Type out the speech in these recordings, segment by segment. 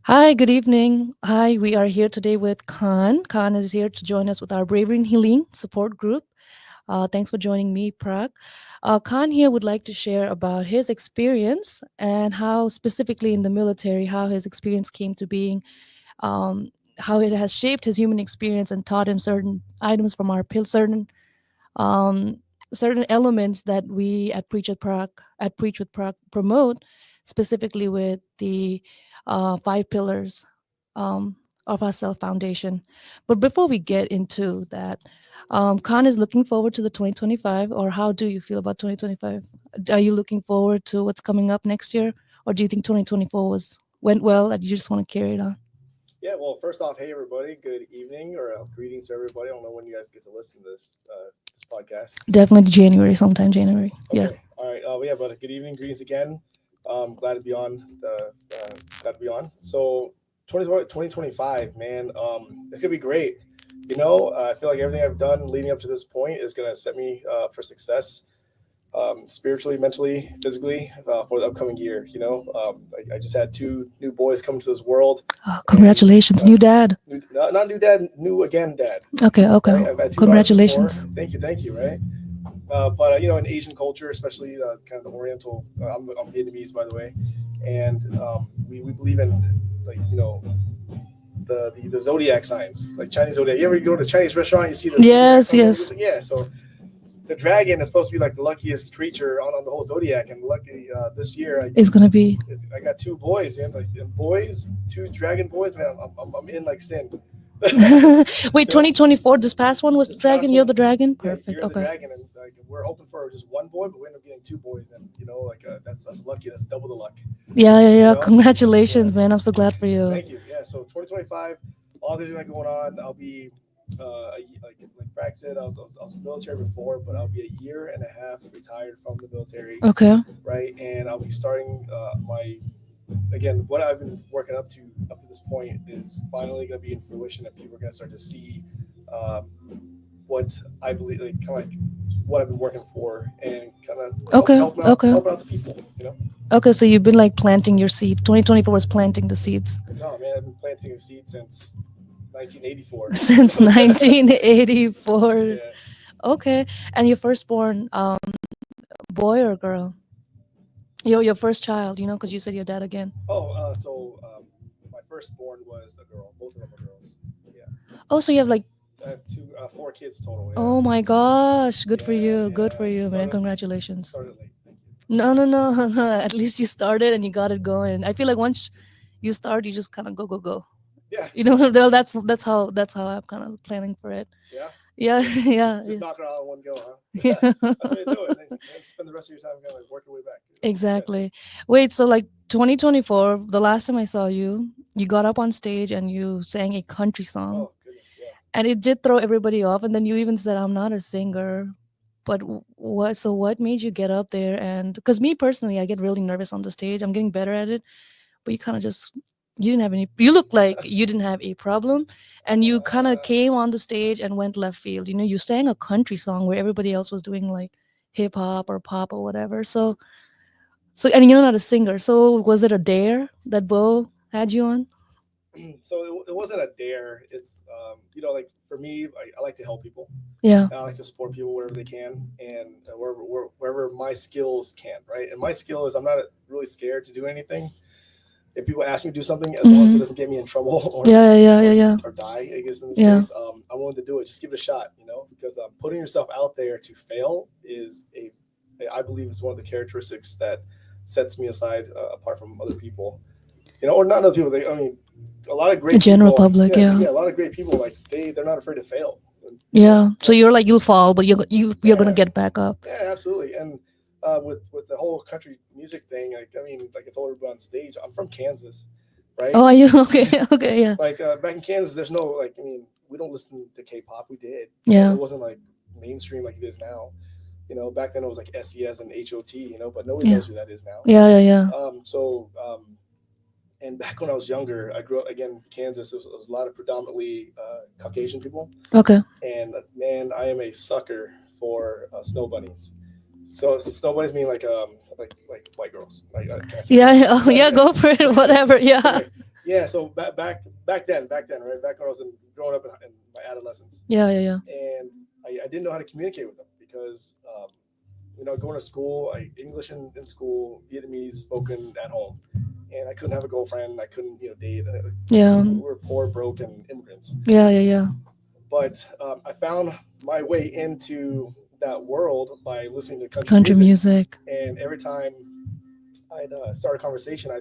Hi, good evening. Hi, we are here today with Khan. Khan is here to join us with our Bravery and Healing support group. Thanks for joining me, Prak. Khan here would like to share about his experience and how, specifically in the military, how his experience came to being, how it has shaped his human experience and taught him certain items from our um, certain elements that we at Preach with Prague promote, specifically with the five pillars um, of our self foundation. But before we get into that, Khan is looking forward to the 2025, or how do you feel about 2025? Are you looking forward to what's coming up next year, or do you think 2024 went well and you just want to carry it on? Yeah, well, first off, hey everybody, good evening or greetings to everybody. I don't know when you guys get to listen to this podcast. Definitely January, sometime January. Yeah. Okay, all right. Yeah, but good evening, greetings again. Glad to be on. Glad to be on. So, 2025, man, it's gonna be great. I feel like everything I've done leading up to this point is gonna set me for success, spiritually, mentally, physically, for the upcoming year. I just had two new boys come to this world, Oh, and congratulations, new dad. not new dad, new again dad. Okay, okay. Right, I've had two daughters before. Congratulations. Thank you. Right, but in Asian culture, especially kind of the Oriental, I'm Vietnamese by the way, and we believe in like the zodiac signs, like Chinese zodiac. You ever go to a Chinese restaurant, you see the zodiac Yes, signs? yes. Yeah, so the dragon is supposed to be like the luckiest creature on the whole zodiac, and lucky this year It's gonna be. I got two boys, man, like and boys, two dragon boys, man. I'm in like sin. Wait, 2024, this past one was the This dragon, past you're one, the dragon? yeah, Perfect. you're the Okay. dragon, and like we're hoping for just one boy, but we end up getting two boys, and like that's lucky. That's double the luck. Yeah, yeah, You yeah. know? Congratulations, Yes. man. I'm so glad for you. Thank you. Yeah. So 2025, all the things that going on, I'll be like Prak said, I was military before, but I'll be a year and a half retired from the military, Okay. right? And I'll be starting my again what I've been working up to this point is finally going to be in fruition, and people are going to start to see um, what I believe, like kind of like what I've been working for, and kind of Okay. Okay. helping out the people. Okay, so you've been like planting your seeds. 2024 was planting the seeds No, man, I've been planting a seed since 1984. since 1984. Yeah. Okay. And your firstborn, boy or girl? Your first child, because you said your dad again. Oh, my firstborn was a girl. Both of them are girls. Yeah. Oh, so you have like, I have four kids total. Yeah. oh my gosh. Good for Yeah, you. Good yeah. for you, man. Started Congratulations. started late. Thank you. No, no, no, no. At least you started and you got it going. I feel like once you start, you just kind of go, go, go. Yeah, You know, yeah, though that's how I'm kind of planning for it. yeah. Yeah, Just yeah, just knock it out in one go, huh? yeah. That's how you do it. Then spend the rest of your time kind of like working your way back. It's good. Exactly. Wait, so like 2024, the last time I saw you, you got up on stage and you sang a country song, Oh goodness, yeah. and it did throw everybody off. And then you even said, "I'm not a singer." But what? So what made you get up there? And because me personally, I get really nervous on the stage. I'm getting better at it, but you kind of just you didn't have any. You look like you didn't have a problem, and you kind of Uh, came on the stage and went left field. You sang a country song where everybody else was doing like hip hop or pop or whatever. So, and you're not a singer. So, was it a dare that Bo had you on? so it wasn't a dare. It's like for me, I like to help people. Yeah. I like to support people wherever they can, and wherever my skills can, right? And my skill is I'm not really scared to do anything. If people ask me to do something, as long as it Hmm. doesn't get me in trouble Yeah, yeah, yeah, yeah, or die, I guess in this yeah. case, I'm willing to do it. Just give it a shot, because putting yourself out there to fail is I believe is one of the characteristics that sets me aside apart from other people, or not other people. I mean, a lot of The great general people, public, yeah, yeah, yeah, a lot of great people like they're not afraid to fail. yeah. So you're like you'll fall, but you're gonna Yeah, get back up. yeah, absolutely. And with the whole country music thing, like I mean, like I told everybody on stage, I'm from Kansas, right? Oh, are you okay? Okay, yeah, Like back in Kansas, there's no like I mean, we don't listen to K-pop. We did, yeah, it wasn't like mainstream like it is now. Back then it was like SES and HOT, but nobody yeah, knows who that is now. yeah, yeah, yeah. And back when I was younger, I grew up again Kansas. It was a lot of predominantly Caucasian people, Okay. and man, I am a sucker for snow bunnies. So snow bunnies mean like white girls. Like can I say Yeah. that? Oh, yeah. Go for it. Whatever. Yeah. Okay. yeah. So back then, right? Back when I was growing up in my adolescence, Yeah, yeah, yeah. and I didn't know how to communicate with them because going to school, English in school, Vietnamese spoken at home, and I couldn't have a girlfriend. I couldn't date. Yeah. We were poor, broken immigrants. Yeah, yeah, yeah. But I found my way into that world by listening to country Country music, music. and every time I'd start a conversation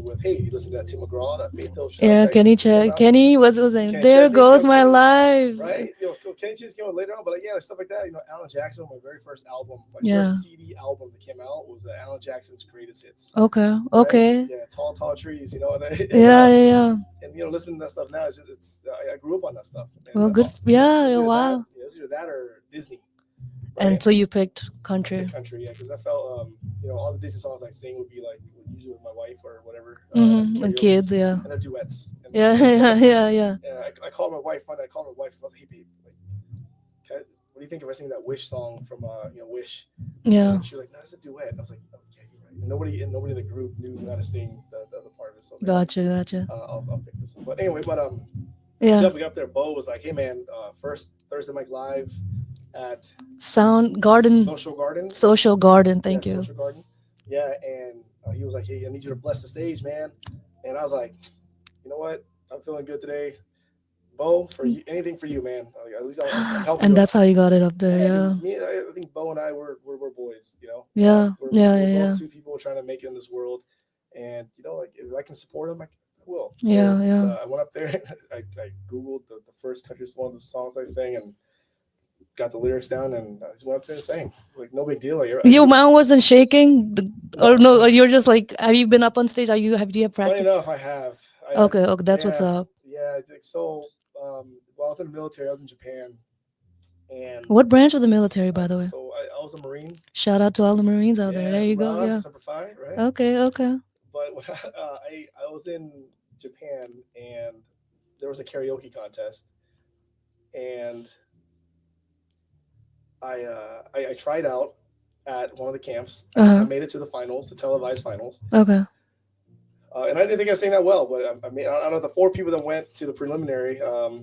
with, "Hey, you listen to that Tim McGraw, that Faith Hill Yeah, soundtrack Kenny came out." Kenny, what's his name? Kenny There Chesney, goes my Kenny, life. right? Kenny Chesney came out later on, but like, yeah, stuff like that. Alan Jackson, my very first album, my Yeah. first CD album that came out was Alan Jackson's Greatest Hits, Okay. right? Okay. Yeah, Tall Tall Trees, Yeah, yeah, yeah. and listening to that stuff now, I grew up on that stuff, and Well, good. Yeah, it was yeah, either that, wow. it was either that or Disney, And right? so you picked I picked country. country, yeah, because I felt, all the Disney songs I sing would be like usually with my wife or whatever at Mm-hmm. And karaoke, kids, yeah. and they're duets, Yeah, and yeah, yeah, yeah. I called my wife one day. I called my wife. I was like, "Hey, babe, like, what do you think if I sing that Wish song from Wish?" Yeah. And she was like, "No, it's a duet." I was like, "Oh yeah, you're right." And nobody in the group knew how to sing the other part of it. So I was like, Gotcha, gotcha. I'll pick this one. But anyway, Yeah. jumping up there, Bo was like, "Hey man, first Thursday night live at Sound garden, Social Garden, social garden. yeah, Thank you. Social Garden, yeah." And he was like, "Hey, I need you to bless the stage, man." And I was like, "You know what? I'm feeling good today. Bo, for you, anything for you, man. Like, at least I'm helping And you that's out." how you got it up there. Yeah, because Yeah. I think Bo and I were boys. Yeah. Yeah. We're Yeah. both Yeah. two people trying to make it in this world, and like if I can support them, I will. So Yeah. Yeah. I went up there, and I googled the first country one of the songs I sang and got the lyrics down, and I just went up there and sang. Like no big deal. Like Your mouth wasn't shaking, or no, no? Or you're just like, have you been up on stage? Are you have do you have funny practice? enough, I have. Okay. Okay. That's what's Yeah, up. yeah. I think so. While I was in the military, I was in Japan, and What branch of the military, by the way? I was a Marine. Shout out to all the Marines out there. Yeah, There you go. hoorah, Yeah. Semper Fi, right? Okay. Okay. But when I was in Japan, and there was a karaoke contest, and I tried out at one of the camps. Uh I huh. made it to the finals, the televised finals, Okay. and I didn't think I sang that well. But I mean, out of the four people that went to the preliminary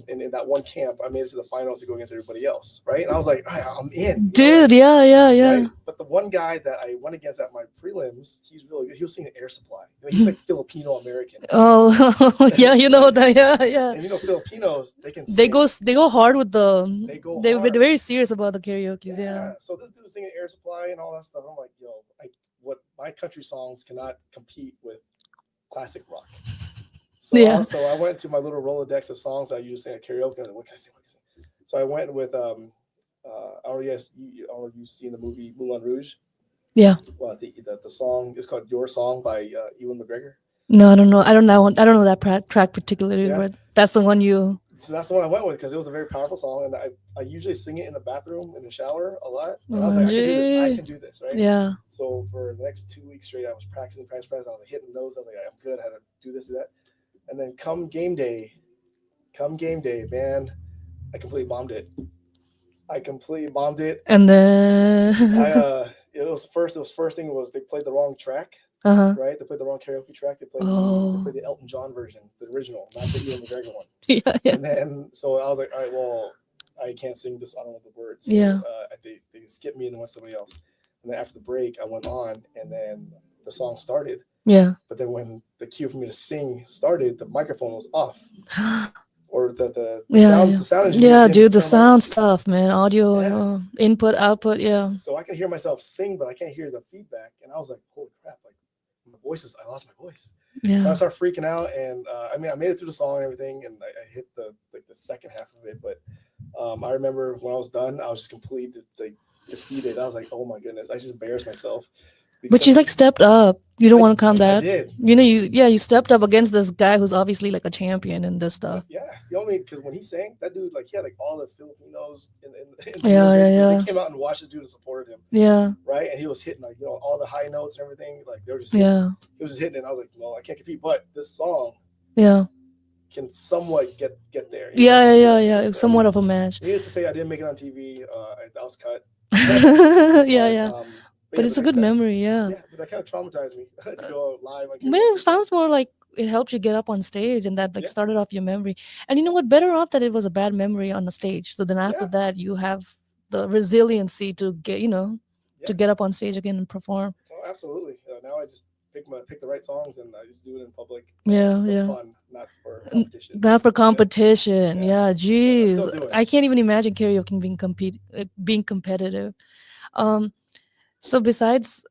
in that one camp, I made it to the finals to go against everybody else, right? And I was like, "All right, I'm in, Dude. Yeah. Yeah. right?" Yeah. But the one guy that I went against at my prelims, he's really good. He was singing Air Supply. He's like Filipino American, Oh. Yeah. You know right? that. Yeah. Yeah. And Filipinos, they can They sing. go hard with the. They go They're hard. very serious about the karaoke's. Yeah. Yeah. So this dude was singing Air Supply and all that stuff. I'm like, yo, what my country songs cannot compete with classic rock. Yeah. So I went to my little Rolodex of songs I used to sing at karaoke. And I was like, what can I sing? What can I sing? So I went with I don't know, yes, I don't know if you've seen the movie Moulin Rouge. Yeah. Well, the song is called Your Song by Ewan McGregor. No, I don't know. I don't know that one. I don't know that track particularly, Yeah. but that's the one you. So that's the one I went with because it was a very powerful song, and I usually sing it in the bathroom in the shower a lot. And I was like, I can do this. I OMG. can do this, right? Yeah. So for the next 2 weeks straight, I was practicing. I was like hitting notes. I was like, I'm good. I had to do this, do that. And then come game day, man, I completely bombed it. I completely bombed it. And I then. it was first. It was first thing was they played the wrong track, Uh huh. right? They played the wrong karaoke track. They Oh. played the Elton John version, the original, not the Ian McGregor one. Yeah. Yeah. And then so I was like, all right, well, I can't sing this. I don't know the words. So Yeah. they skipped me and then went somebody else. And then after the break, I went on, and then the song started. Yeah. But then when the cue for me to sing started, the microphone was off, or the Yeah. Yeah. sound engineer Yeah, didn't dude. The turn my sound stuff, man. Audio, yeah. input, output. Yeah. So I can hear myself sing, but I can't hear the feedback. And I was like, holy crap! Like I lost my voice. So I Yeah. started freaking out, and I mean, I made it through the song and everything, and I hit the second half of it. But I remember when I was done, I was just completely defeated. I was like, oh my goodness, I just embarrassed myself But you because like stepped up. You don't want to count I that. did. You know, you stepped up against this guy who's obviously like a champion in this But stuff. yeah, you know what I mean? Because when he sang, that dude, like, he had like all the Filipinos in the Yeah. music. Yeah. They Yeah. came out and watched the dude and supported him, Yeah. right? And he was hitting like all the high notes and everything. Like they were just hitting. Yeah. He was just hitting it. And I was like, well, I can't compete, but this song Yeah. can somewhat get there. Yeah. Yeah. Yeah. So Yeah. I Somewhat mean, of a match. needless to say, I didn't make it on TV. I was cut, Yeah. but Yeah. but But yeah, it's a good memory. Yeah. yeah, but that kind of traumatized me to go live on Maybe it karaoke. But sounds more like it helped you get up on stage, and that like Yeah, started off your memory. And you know what? Better off that it was a bad memory on the stage. So then after yeah, that, you have the resiliency to get yeah. to get up on stage again and perform. Oh, absolutely. Now I just pick the right songs and I just do it in public Yeah, for yeah. fun, not for competition. Not for Yeah, competition. yeah. Yeah, But I still geez. do it. I can't even imagine karaoke being competitive. Um, so besides,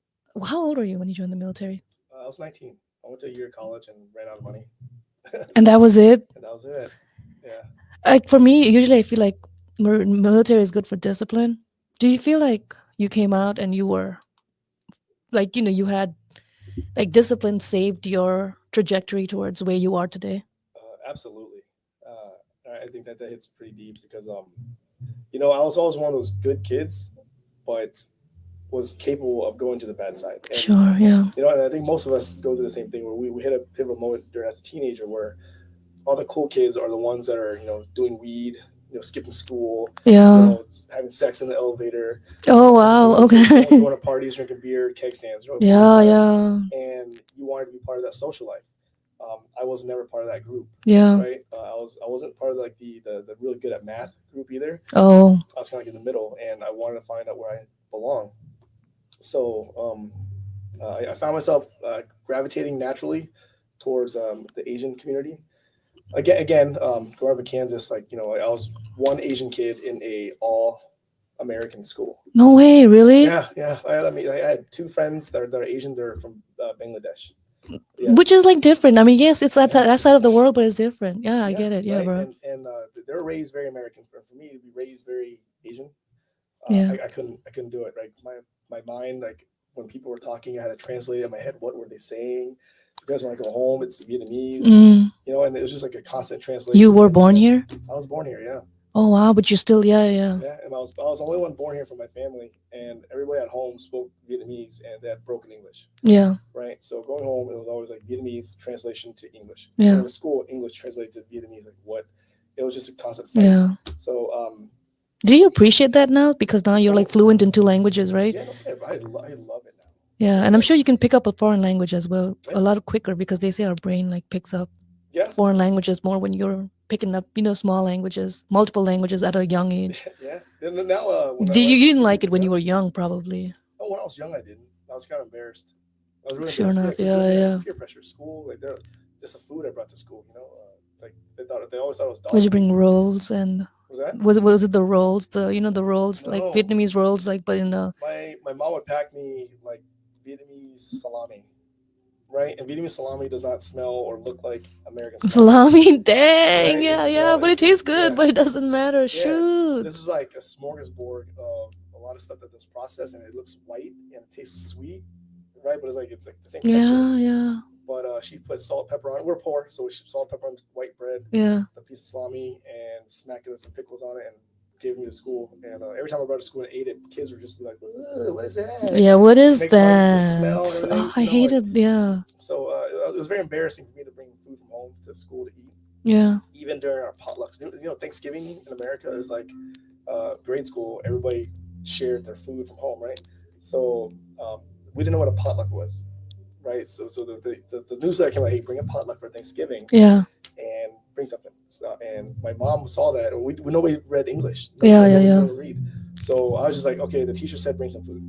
how old were you when you joined the military? I was 19. I went to a year of college and ran out of money. And So, that was it. and that was it. Yeah. Like for me, usually I feel like military is good for discipline. Do you feel like you came out and you were like you had like discipline saved your trajectory towards where you are today? Absolutely. I think that hits pretty deep because I was always one of those good kids, but was capable of going to the bad side. And Sure. Yeah. and I think most of us go through the same thing where we hit a pivotal moment during as a teenager where all the cool kids are the ones that are doing weed, skipping school, Yeah. having sex in the elevator, Oh wow. Okay. going to parties, drinking beer, keg stands, good Yeah. times, Yeah. and you wanted to be part of that social life. I was never part of that group, Yeah. right? I wasn't part of like the really good at math group either. Oh. I was kind of like in the middle, and I wanted to find out where I belong. So I found myself gravitating naturally towards the Asian community. Growing up in Kansas, like I was one Asian kid in a all American school. No way. Really? Yeah, yeah. I had two friends that are Asian. They're from Bangladesh. Yeah, Which is like different. I mean, yes, it's yeah, that side of the world, but it's different. Yeah, I yeah. get it. Yeah, Right, bro. and they were raised very American. For me to be raised very Asian, Yeah. I couldn't do it. Like my mind, like when people were talking, I had to translate it in my head. What were they saying? Because when I go home, it's Vietnamese. Mm. And it was just like a constant You translation were in my born head. here? I was born here, yeah. Oh wow, but you still, yeah, yeah. Yeah, and I was the only one born here from my family, and everybody at home spoke Vietnamese, and they had broken English, Yeah. right? So going home, it was always like Vietnamese translation to English. Yeah. Going to school, English translated to Vietnamese. Like what? It was just a constant fight. Yeah. So Do you appreciate that now? Because now you're like oh fluent in two languages, right? yeah, no, I love it now. Yeah, and I'm Like sure you can pick up a foreign language as well yeah, a lot quicker because they say our brain like picks up yeah, foreign languages more when you're picking up, small languages, multiple languages at a young age. yeah. And now when my Did you wife you didn't Sydney like it gets when you young, were young, probably? oh when I was young I didn't. I was kind of embarrassed. I was really Sure embarrassed. Yeah, enough. because we Yeah, had yeah. peer pressure, school, like they're just the food I brought to school. Like they always thought it was Did dog you food. bring rolls and Was that? was it the rolls, the rolls like No. Vietnamese rolls, like but in the My mom would pack me like Vietnamese salami, right? And Vietnamese salami does not smell or look like American salami, salami? Dang, right? yeah, yeah, but it tastes good, Yeah, but it doesn't matter. yeah. This Shoot. is like a smorgasbord of a lot of stuff that was processed, and it looks white and it tastes sweet, right? But it's like the same texture. Yeah, yeah, But she put salt, pepper on it. We're poor, so we salt, pepper on white bread, yeah, the piece of salami, and smack it with some pickles on it, and gave me to school. And every time I brought it to school and ate it, kids would just be like, "Ugh, "What is that?" yeah. What is Make fun of the smell and that? everything. Oh, I hate Like it. Yeah, so, it was very embarrassing for me to bring food from home to school to eat, yeah, even during our potlucks. Thanksgiving in America is like grade school. Everybody shared their food from home, right? So we didn't know what a potluck was, right? So the newsletter came out, hey, bring a potluck for Thanksgiving yeah, and bring something. So, and my mom saw that. We nobody read English. yeah, yeah, Nobody yeah. knew to read. So I was just like, okay, the teacher said bring some food,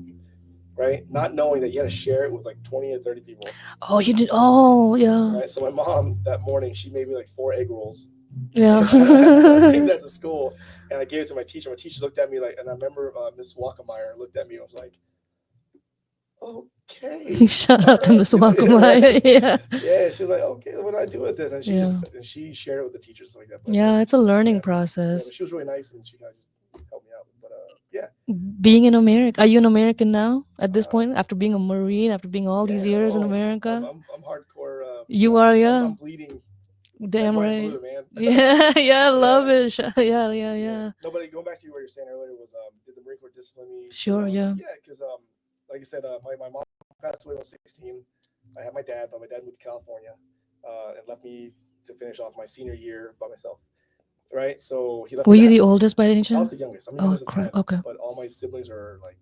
right? Not knowing that you had to share it with like 20 or 30 people, Oh, you did. Oh, yeah, right? So my mom that morning, she made me like 4 egg rolls. yeah. And I bring that to school, and I gave it to my teacher. My teacher looked at me like, and I remember Miss Walkemeyer looked at me and was like, okay, Shout all out to right, Miss right? Wakamaya. Yeah, Yeah, she was like, okay, what do I do with this? And yeah, she shared it with the teachers like that. But yeah. It's a learning yeah, yeah, but process. she was really nice, and she kind of just helped me out. But yeah, Being in America, are you an American now at this uh, point? After being a Marine, after being all these yeah, years in oh, I'm America, I'm, I'm hardcore. you are, yeah. I'm bleeding red, Damn white, and right. blue, man. Yeah, yeah. I Yeah, love it. Yeah, yeah, yeah. yeah. Nobody going back to what you were saying earlier was did the Marine Corps discipline me when I Sure, was like yeah. yeah because like I said my mom passed away when I was 16. I had my dad, but my dad moved to California and left me to finish off my senior year by myself. Right, so he left Were me you that. the oldest by any I was chance? the youngest. I'm the Oh, youngest of crap. 10, Okay. but all my siblings are like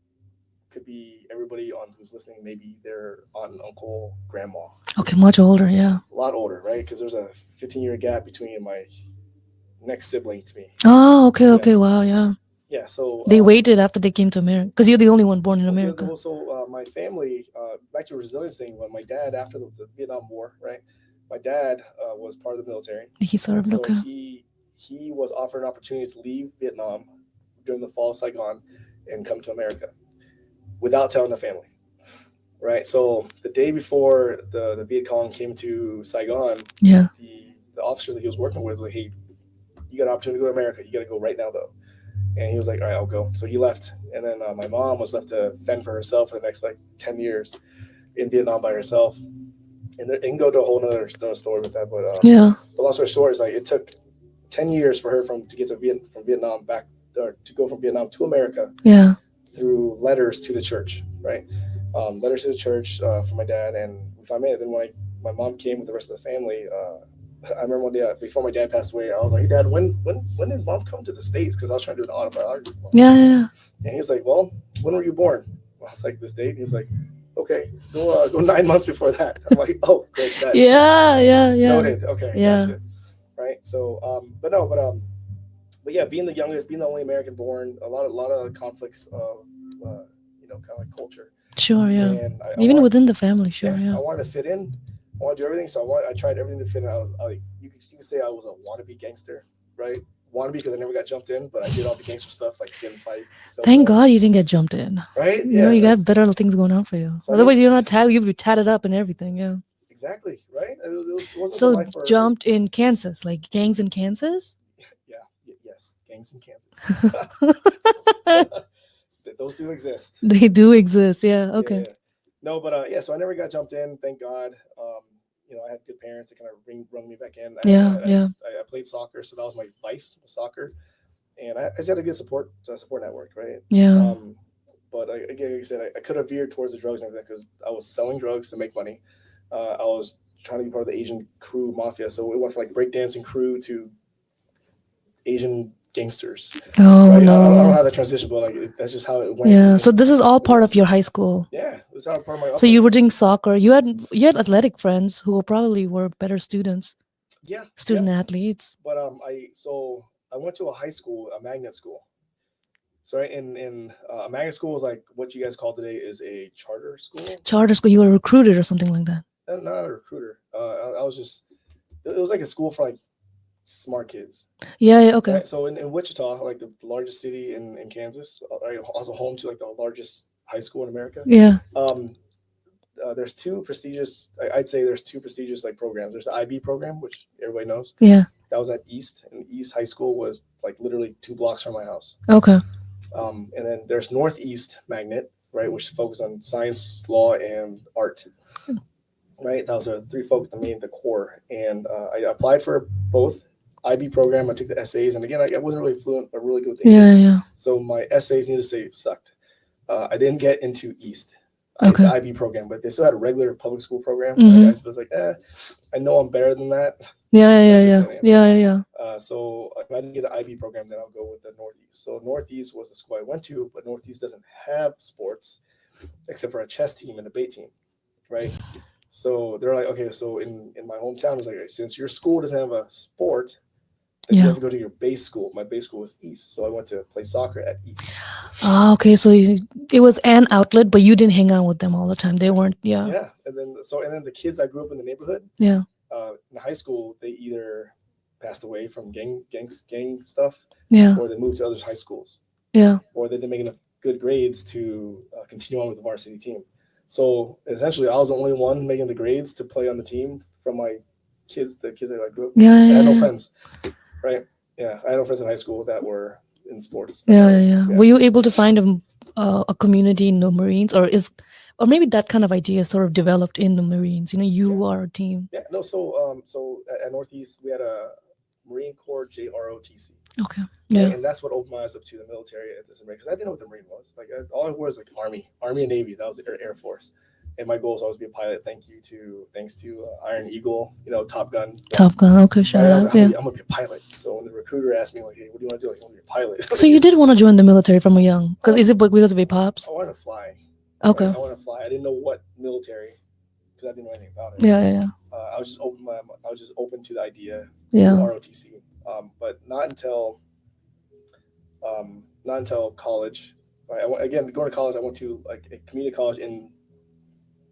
could be everybody on who's listening. Maybe their aunt, uncle, grandma. Okay, much older. Yeah. A lot older, right? Because there's a 15-year gap between my next sibling to me. Oh, okay, Yeah, okay. Wow, yeah. yeah. So They waited after they came to America because you're the only one born in America. my family, back to the resilience thing. When my dad, after the Vietnam War, right? My dad was part of the military, He and served. so Okay. he was offered an opportunity to leave Vietnam during the fall of Saigon and come to America without telling the family, right? So the day before the Viet Cong came to Saigon, Yeah. the officer that he was working with was like, "Hey, you got an opportunity to go to America. You got to go right now, though." And he was like, "All right, I'll go." So he left, and then my mom was left to fend for herself for the next like 10 years in Vietnam by herself. And it can go to a whole another story with that, Yeah. but long story short is like it took 10 years for her from to get to from Vietnam back or to go from Vietnam to America Yeah. through letters to the church, right? Letters to the church for my dad, and we finally made it. Then when my mom came with the rest of the family, I remember one day before my dad passed away, I was like, "Hey, Dad, when did Mom come to the States?" Because I was trying to do an autobiography. Yeah. Yeah. And he was like, "Well, when were you born?" I was like, "This date." And he was like, "Okay, go 9 months before that." I'm like, "Oh, great, that Yeah. Yeah. Yeah. noted." Okay, Yeah. gotcha. Right. So, but no, but yeah, being the youngest, being the only American born, a lot of conflicts of, kind of like culture. Sure. Yeah. And I Even want, within the family. yeah, Sure. Yeah. I wanted to fit in. I want to do everything. So I tried everything to fit in. You could say I was a wannabe gangster, right? Wannabe because I never got jumped in, but I did all the gangster stuff like get in fights, sell Thank God drugs, you didn't get jumped in. right? You know, Yeah. you got better things going on for you. So I Otherwise, didn't you're not tagged. You'd be tatted up and everything. Yeah. exactly right. It wasn't the So life for jumped in Kansas, like gangs in Kansas. yeah, yes, gangs in Kansas. Those do exist. They do exist. Yeah. Yeah, Okay. yeah. No, but yeah. So I never got jumped in. Thank God. I had good parents that kind of rung me back in. Yeah. Yeah. I played soccer, so that was my vice, was soccer, and I just had a good support network, right? Yeah. But again, like I said, I could have veered towards the drugs and everything because I was selling drugs to make money. I was trying to be part of the Asian crew mafia, so we went from like breakdancing crew to Asian gangsters, Oh right? I don't no. have that transition, but like that's just how it went. Yeah. So this is all part of your high school. Yeah, that's how part of my So you upbringing. were doing soccer. You had athletic friends who probably were better students, Yeah, yeah. student athletes. But I went to a high school, a magnet school. So right, in a magnet school is like what you guys call today is a charter school. Charter school. You were recruited or something like that. Not a recruiter. I was just it was like a school for like smart kids, Yeah. Yeah. Okay. right? So in Wichita, like the largest city in Kansas, also home to like the largest high school in America. Yeah. Um, there's two prestigious. I'd say there's two prestigious like programs. There's the IB program, which everybody knows. Yeah. That was at East, and East High School was like literally 2 blocks from my house. Okay. And then there's Northeast Magnet, right, which focuses on science, law, and art. Right, those are three folks that made the core. And I applied for both IB program. I took the essays, and again, I wasn't really fluent or really good with English. Yeah. Yeah. So my essays, needless to say, sucked. I didn't get into East, Okay. the IB program, but they still had a regular public school program. Mhm. I was like, I know I'm better than that. Yeah. I'm Yeah. just Yeah. saying. Yeah. Yeah. So if I didn't get an IB program, then I'll go with the Northeast. So Northeast was the school I went to, but Northeast doesn't have sports except for a chess team and a debate team, right? So they're like, okay, so in my hometown, it's like, since your school doesn't have a sport, then you Yeah. have to go to your base school. My base school was East, so I went to play soccer at East. Ah. Okay. So it was an outlet, but you didn't hang out with them all the time. They weren't. Yeah. Yeah, and then the kids I grew up in the neighborhood, Yeah. in high school, they either passed away from gang stuff, Yeah. or they moved to other high schools, Yeah. or they didn't make enough good grades to continue on with the varsity team. So essentially, I was the only one making the grades to play on the team from my the kids that I grew up with. Yeah. I had no Yeah. friends, right? Yeah, I had no friends in high school that were in sports. Yeah. Yeah. Yeah. Were you able to find a community in the Marines, or maybe that kind of idea sort of developed in the Marines? You know, you are a team. Yeah, no. So at Northeast, we had a Marine Corps JROTC. Okay. Yeah. Yeah. And that's what opened my eyes up to the military at this because I didn't know what the Marine was. Like all I was like Army and Navy. That was the Air Force. And my goal was always to be a pilot. Thanks to Iron Eagle, Top Gun. Top Gun. Okay. Shout Right? I was out. like, Yeah. I'm gonna be a pilot. So when the recruiter asked me like, hey, what do you want to do? Like, I want to be a pilot. So you did want to join the military from a young, because is it because of your pops? I wanted to fly. Okay. Right? I wanted to fly. I didn't know what military because I didn't know anything about it. Yeah. Yeah. Yeah. I was just open to the idea to do Yeah. ROTC, but not until college. Right? Again, going to college, I went to like a community college in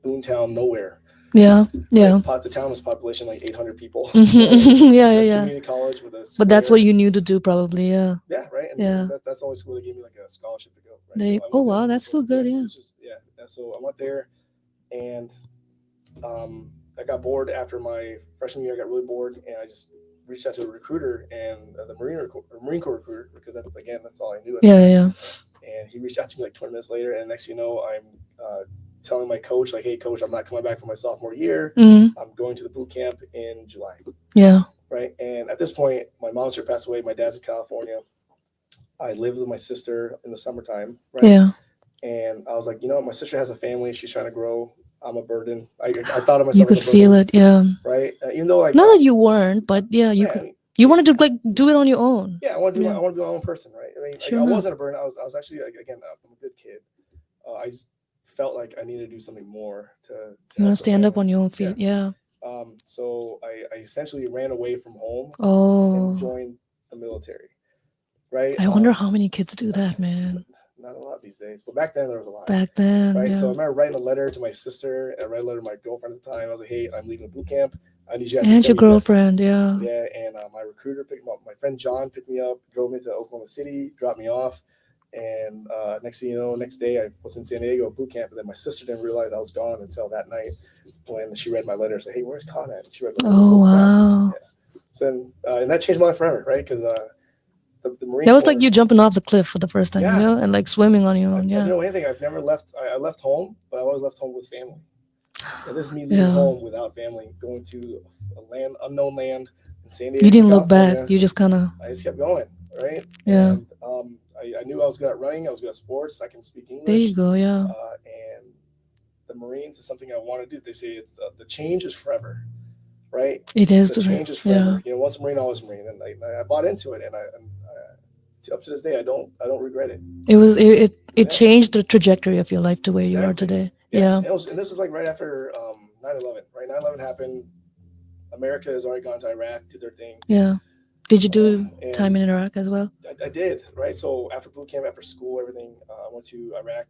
Boomtown, nowhere. Yeah. Right, Yeah. the town was population like 800 people. Right, Yeah. Yeah. a Yeah. community college with a But that's what square. you knew to do, probably. Yeah. Yeah, right, and Yeah. that's the only school that gave me like a scholarship to go. Right, so They. I Oh went there. wow, that's So still yeah, good. Yeah. it's just yeah. So I went there, and I got bored after my freshman year. I got really bored, and I just reached out to a recruiter and the Marine Corps recruiter, because that's all I knew at the Yeah. time. Yeah. And he reached out to me like 20 minutes later, and next thing you know, I'm telling my coach like, "Hey, coach, I'm not coming back for my sophomore year. Mm. I'm going to the boot camp in July." Yeah. Right, and at this point, my mom's here passed away. My dad's in California. I lived with my sister in the summertime. Right, Yeah. and I was like, my sister has a family. She's trying to grow. I'm a burden. I thought of You myself as could a feel burden. it. Yeah. Right, even though like Not that you weren't, but yeah, you yeah, could. You wanted to like do it on your own. yeah, Yeah. I want to be my own person, right? I mean, Sure I enough. wasn't a burden. I was actually like, again, I'm a good kid. I just felt like I needed to do something more to You want help to the stand up family. on your own Yeah. feet. Yeah. So I essentially ran away from home and Oh, joined the military. Right. I wonder how many kids do that, man. Not a lot these days, but back then there was a lot. Back then, Right. So I yeah. remember writing a letter to my sister. I wrote a letter to my girlfriend at the time. I was like, "Hey, I'm leaving a boot camp. I need you guys to And send your me this." girlfriend, yeah. Yeah, and my recruiter picked me up. My friend John picked me up, drove me to Oklahoma City, dropped me off, and next thing you know, next day I was in San Diego boot camp, and then my sister didn't realize I was gone until that night when she read my letter and said, "Hey, where's Con at?" And she read the letter. Oh Oh crap! wow. Yeah. So then, and that changed my life forever, right? Because the Marine That was like Corps. you jumping off the cliff for the first time, Yeah, and like swimming on your I own. didn't Yeah. know anything. I've never left. I left home, but I always left home with family. And this is me leaving Yeah. home without family, going to a unknown land in San You Diego, didn't look back. California. You just kind of, I just kept going, right? yeah. And I knew I was good at running. I was good at sports. I can speak There you English. go. Yeah. And the Marines is something I want to do. They say it's the change is forever, right? It is. The change is Yeah. forever. Once a Marine, always a Marine, and I bought into it, and up to this day, I don't regret it. It was. It Yeah, changed the trajectory of your life to where you are exactly. today. Yeah, Yeah. and this was like right after 9/11. Right, 9/11 happened. America has already gone to Iraq, did their thing, Yeah. Did you do and time in Iraq as well? I did, right. So after boot camp, after school, everything, I went to Iraq.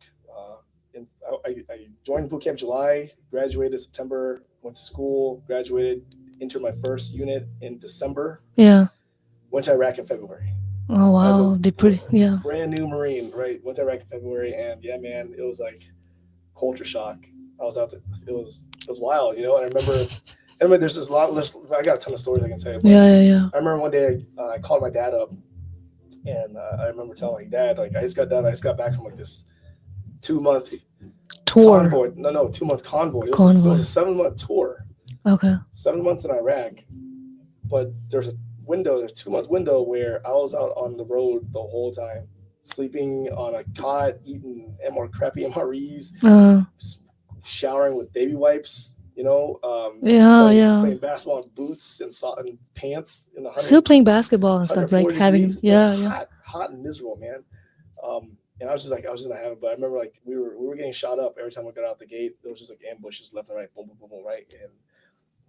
And I joined boot camp July, graduated September, went to school, graduated, entered my first unit in December, Yeah. went to Iraq in February Oh as a wow. Did pretty. Yeah. brand new Marine, right? Went to Iraq in February, and yeah, man, it was like culture shock. I was out there, it was wild, And I remember there's this lot. I got a ton of stories I can tell you, but Yeah. Yeah. Yeah. I remember one day I called my dad up, and I remember telling my dad like I just got back from like this 2 month Tour. convoy. No, 2 month convoy. It was Convoy. a 7 month tour, Okay. 7 months in Iraq. But there's 2 month window where I was out on the road the whole time, sleeping on a cot, eating crappy MREs, Uh. showering with baby wipes. Yeah. Yeah. Playing basketball in boots and pants in the Still playing basketball and stuff, like 140 having. degrees, like Yeah. Yeah. hot and miserable, man. And I was just not having it. But I remember like we were getting shot up every time we got out the gate. There was just like ambushes left and right, boom, boom, boom, boom, right. And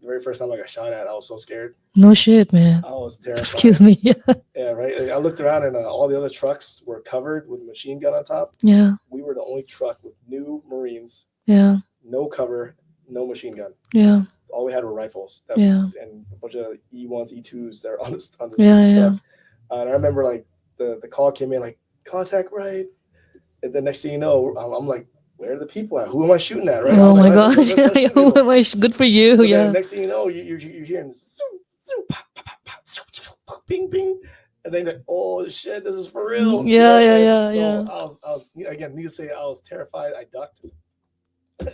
the very first time I got shot at, I was so scared. No shit, man. I was terrified. Excuse me. Yeah. Yeah, right. I looked around and all the other trucks were covered with a machine gun on top. Yeah. We were the only truck with new Marines, Yeah. no cover, no machine gun. Yeah. All we had were rifles Yeah. and a bunch of E1s, E2s that are on this Yeah. Yeah. truck. And I remember like the call came in like contact right, and the next thing you know, I'm like, where are the people at? Who am I shooting at? Right? I Oh was like, my gosh. let's shoot Who people. am I? Good for you. So then Yeah. next thing you know, you're hearing zoom, zoom, pop, pop, pop, pop, zoom, zoom, ping, ping, and then like, oh shit, this is for real, Yeah. Yeah. And Yeah. so Yeah. I was again, need to say, I was terrified. I ducked.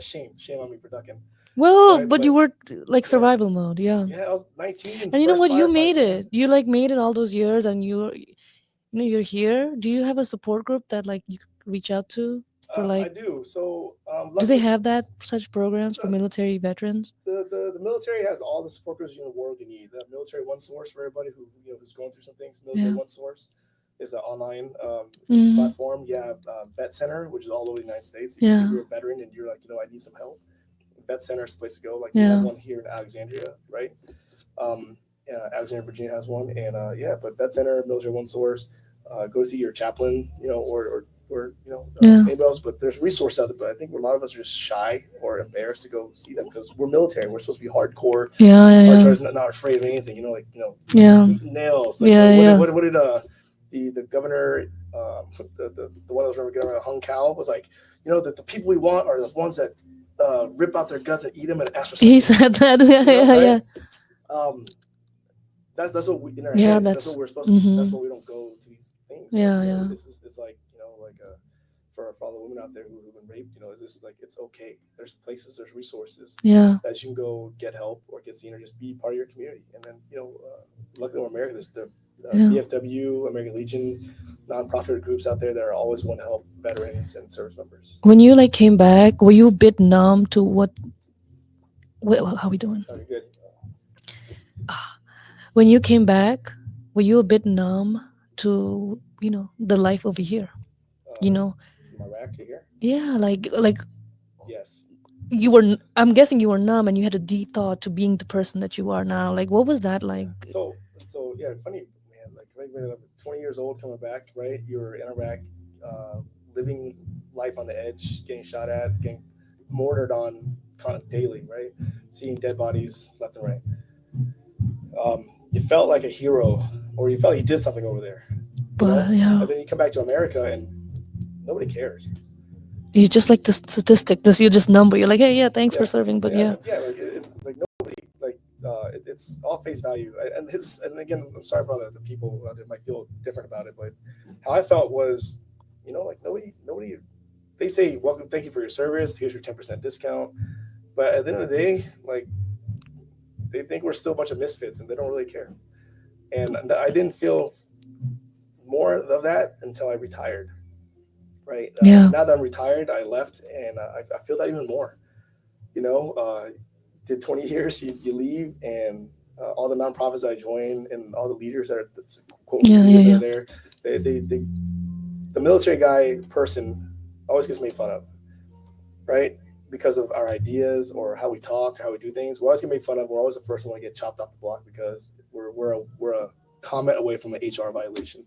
Shame on me for ducking. Well, Right, but you but were like yeah, survival mode. Yeah. yeah, I was 19, And you know first what? You firefight, made man. it. You like made it all those years, and you're here. Do you have a support group that like you could reach out to for I like? do. So Do they luckily, have that such programs for the, military veterans? the military has all the support groups in the world you need. The military one source for everybody who's going through some things. Military Yeah. one source is an online Hmm. platform. You have Vet Center, which is all over the United States. Yeah. If you're a veteran and you're like, I need some help. vet center is the place to go. Like we have Yeah. one here in Alexandria, right? Um, Alexandria, Virginia has one, and yeah, but vet center, military one source. Go see your chaplain, or Yeah. anybody else. But there's resources out there. But I think a lot of us are just shy or embarrassed to go see them because we're military. We're supposed to be hardcore, Yeah. Yeah. hard Yeah. charge, not afraid of anything. Yeah. Eating nails. Like Yeah. Yeah. what did the governor, the one that was running governor Hung Kao was like, the people we want are the ones that rip out their guts and eat them and ask for He seconds. said that. Yeah. Yeah. Right? Yeah. Um, that's what we in our Yeah. heads. That's That's. what we're supposed to be. That's Mm-hmm. why we don't go to these things. But Yeah. Yeah. it's like for all the women out there who've been raped, it's just like it's okay. There's places, there's resources Yeah. that you can go get help or get seen or just be part of your community. And then luckily in America, there's the Yeah. VFW, American Legion, nonprofit groups out there that are always want to help veterans and service members. When you like came back, were you a bit numb to what? How we doing? Okay, good. When you came back, were you a bit numb to the life over here? You Uh, know, from Iraq to here, yeah, like yes. you were. I'm guessing you were numb, and you had a deep thought to being the person that you are now. Like, what was that Yeah. like? So yeah, funny man. Like when 20 years old coming back, right? You're in Iraq, uh, living life on the edge, getting shot at, getting mortared on daily, right? Seeing dead bodies left and right. You felt like a hero, or you felt like you did something over there, But yeah, And then you come back to America and nobody cares. you just like the statistic. This you just number. You're like, hey, yeah, thanks for Yeah, serving, but yeah, yeah, yeah. Like nobody, like it's all face value. And again, I'm sorry for all the people out there might feel different about it, but how I felt was, like nobody. They say, "Welcome, thank you for your service. Here's your 10% discount." But at the end of the day, like they think we're still a bunch of misfits, and they don't really care. And I didn't feel more of that until I retired. Right yeah, now that I'm retired, I left, and I feel that even more. You know, uh, did 20 years, you leave, and all the nonprofits I joined, and all the leaders that are quote yeah, yeah, leaders that are yeah, there, the military guy person always gets made fun of, right? Because of our ideas or how we talk, how we do things. We're always getting made fun of. We're always the first one to get chopped off the block because we're a comment away from an HR violation.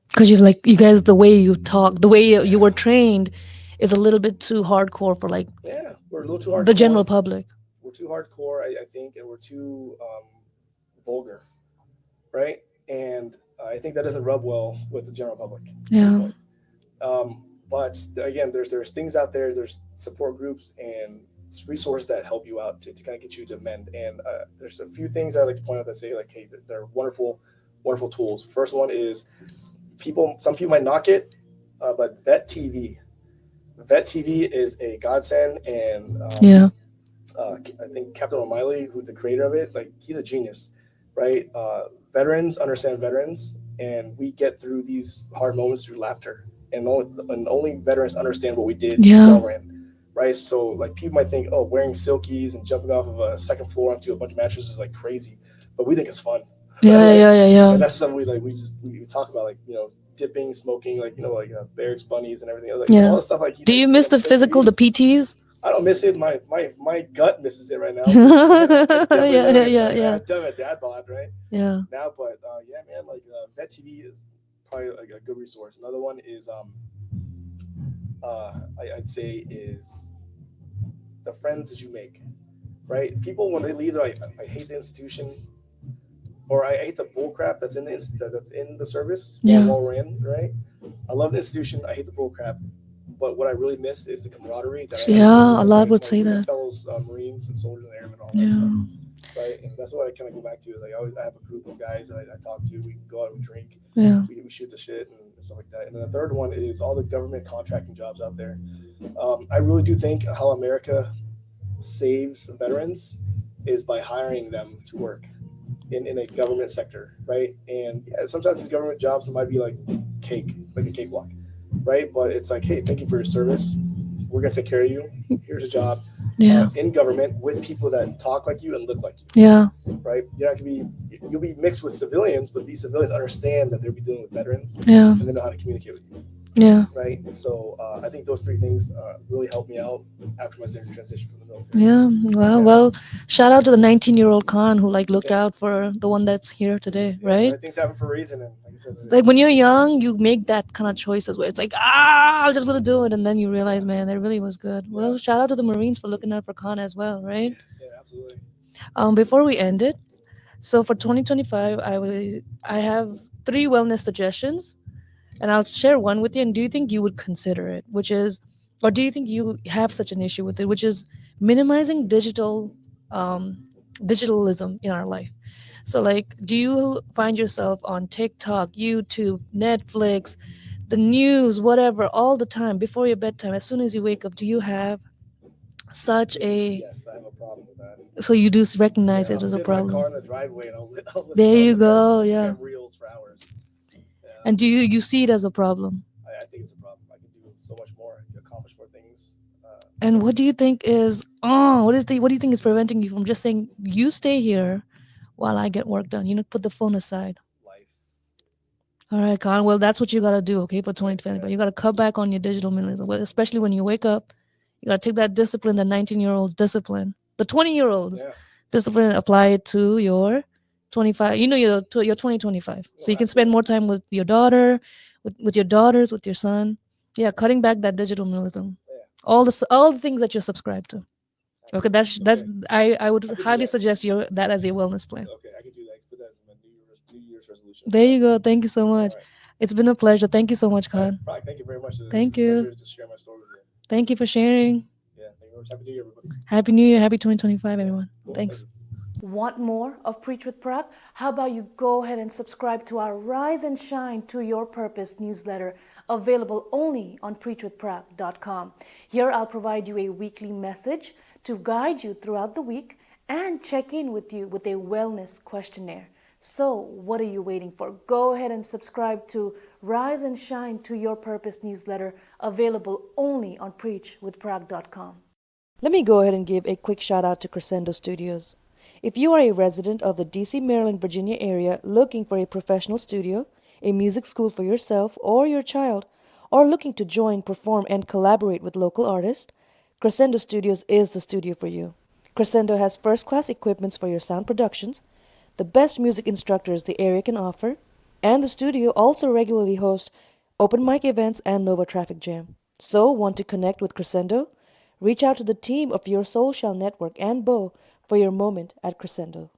because you guys, the way you talk, the way you were trained, is a little bit too hardcore for like Yeah, we're a little too the general hardcore. public. We're too hardcore, I think, and we're too vulgar, right? And I think that doesn't rub well with the general public. Yeah, Truthfully, but again, there's things out there. There's support groups and resources that help you out to kind of get you to mend. And there's a few things I like to point out that say like, hey, they're wonderful, wonderful tools. First one is some people might knock it, but Vet TV. Vet TV is a godsend, and yeah, I think Captain O'Malley, who's the creator of it, like he's a genius, right? Veterans understand veterans, and we get through these hard moments through laughter. And only veterans understand what we did yeah, while we're in, right? So like people might think, oh, wearing silkies and jumping off of a second floor onto a bunch of mattresses is like crazy, but we think it's fun, yeah, right? yeah, yeah, yeah. And that's something we talk about, like dipping, smoking, like Barracks bunnies and everything, like Yeah. all the stuff like Do you miss the physical, the PTs? I don't miss it. My gut misses it right now. Yeah, Definitely yeah, living yeah, it. I yeah, definitely a dad bod right yeah. now, but yeah, man, like Vet TV is probably like a good resource. Another one is I'd say is the friends that you make. Right, people when they leave, they're like, I hate the institution, or I hate the bullcrap that's in the service Yeah. while we're in. Right, I love the institution. I hate the bullcrap. But what I really miss is the camaraderie that I have Yeah, a lot would with say my that. fellows Marines and soldiers and airmen, all that Yeah, stuff, right? And that's what I kind of go back to. Like I have a group of guys that I talk to. We go out, we drink, yeah, we shoot the shit and stuff like that. And then the third one is all the government contracting jobs out there. I really do think how America saves veterans is by hiring them to work in a government sector, right? And yeah, sometimes these government jobs might be like like a cakewalk, right? But it's like, hey, thank you for your service. We're gonna take care of you. Here's a job yeah, in government with people that talk like you and look like yeah, you, right? You're not gonna be you'll be mixed with civilians, but these civilians understand that they'll be dealing with veterans yeah, and they know how to communicate with you. Yeah. right? So I think those three things really helped me out after my transition from the military. Yeah. Well, Yeah, well, shout out to the 19-year-old Khan who like looked yeah, out for the one that's here today, yeah. right? Right. Things happen for a reason, and like I said, Like when you're young, you make that kind of choices where it's like, I'm just gonna do it, and then you yeah, realize, man, that really was good. yeah, Well, shout out to the Marines for looking out for Khan as well, yeah, right? yeah, absolutely. Before we end it, so for 2025, I have three wellness suggestions, and I'll share one with you. And do you think you would consider it? Which is, or do you think you have such an issue with it? Which is minimizing um, digitalism in our life. So, like, do you find yourself on TikTok, YouTube, Netflix, the news, whatever, all the time before your bedtime? As soon as you wake up, do you have such a Yes, I have a problem with that. so you do Yeah, recognize I'll it as a sit in my problem? car in the driveway and I'll listen There to you look at go. Yeah. Instagram reels for hours. Yeah, And do you see it as a problem? I think it's a problem. I can do so much more, accomplish more things. And what do you think is what do you think is preventing you from just saying you stay here while I get work done? Put the phone aside. Life. All right, Con. Well, that's what you gotta do, okay, for Yeah, 2020. yeah, But you gotta cut back on your digital minimalism, especially when you wake up. You gotta take that discipline, the 19-year-old's discipline, the 20-year-old's yeah. discipline, and apply it to your 25. Your 2025. So No, you can spend absolutely. more time with your daughter, with your daughters, with your son. Yeah, cutting back that digital minimalism. Yeah, All the things that you're subscribed to. Okay, absolutely. that's Okay, I would I could do highly that. suggest you that as a wellness plan. Okay, I could do that. Put that as my New Year's resolution as There well. you go. Thank you so All much. right. It's been a pleasure. Thank you so much, All right, Khan. Brock, thank you very much. It's Thank a you. pleasure to share my story with you. Thank you for sharing. Yeah, thank you very much. Happy New Year, everybody. Happy New Year. Happy 2025, Yeah, everyone. cool. Thank Thanks. you. Want more of Preach with Prak? How about you go ahead and subscribe to our Rise and Shine to Your Purpose newsletter, available only on preachwithprak.com. Here I'll provide you a weekly message to guide you throughout the week and check in with you with a wellness questionnaire. So, what are you waiting for? Go ahead and subscribe to Rise and Shine to Your Purpose newsletter, available only on preachwithprak.com. Let me go ahead and give a quick shout out to Crescendo Studios. If you are a resident of the DC, Maryland, Virginia area looking for a professional studio, a music school for yourself or your child, or looking to join, perform, and collaborate with local artists, Crescendo Studios is the studio for you. Crescendo has first class equipments for your sound productions, the best music instructors the area can offer, and the studio also regularly hosts open mic events and Nova Traffic Jam. So, want to connect with Crescendo? Reach out to the team of Your Soul Shall Network and Bo for your moment at Crescendo.